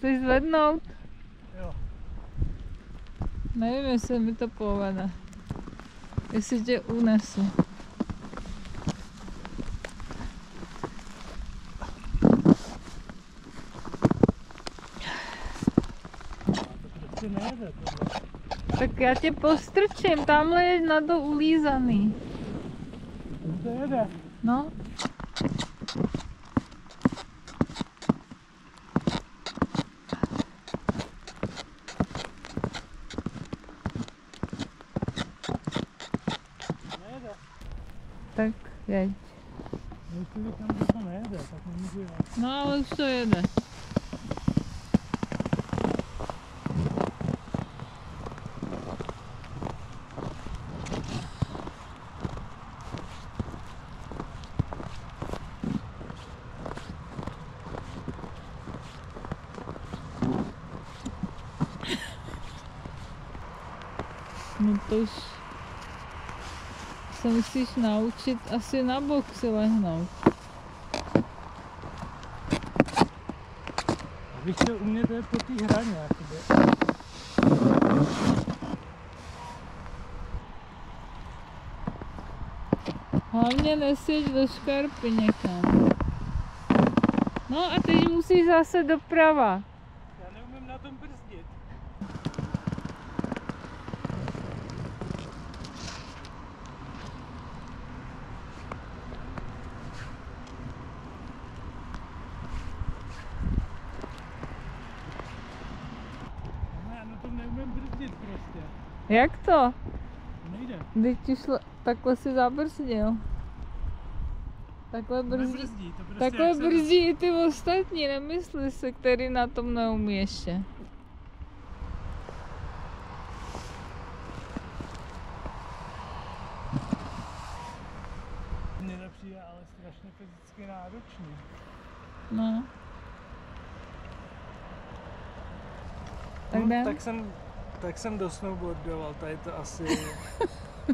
Chceš zvednout? Jo. Nevím, jestli mi to povede. Jestli tě unesu. To nejde tohle. Tak já tě postrčím, tamhle je na to ulízaný. To jede. No. Nejede. Tak jeď. Jestli říkám, že to nejede, tak nemůžu jít. No ale už to jede. No to už se musíš naučit asi na bok si lehnout. Víš co, u mě to je po té hraně, jakoby. Hlavně nesjeď do škarpy někam. No a teď musíš zase doprava. Já neumím na tom brzdit. Já na tom neumím brzdit prostě. Jak to? Nejde. Když ti šlo, takhle si zabrzdil. Takhle brzdí. Nebrzdí, to prostě Takhle jak se- brzdí i ty ostatní, nemysli se, který na tom neumí ještě. Mně to přijde ale strašně fyzicky náročný. No. Tak No, jdem? tak jsem do snowboardoval, tady to asi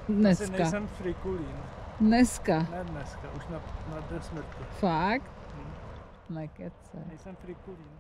Dneska. nejsem frikulín. Dneska. Ne dneska, už na do smrti. Fakt? Hm. Nekecej. Nejsem frikulín.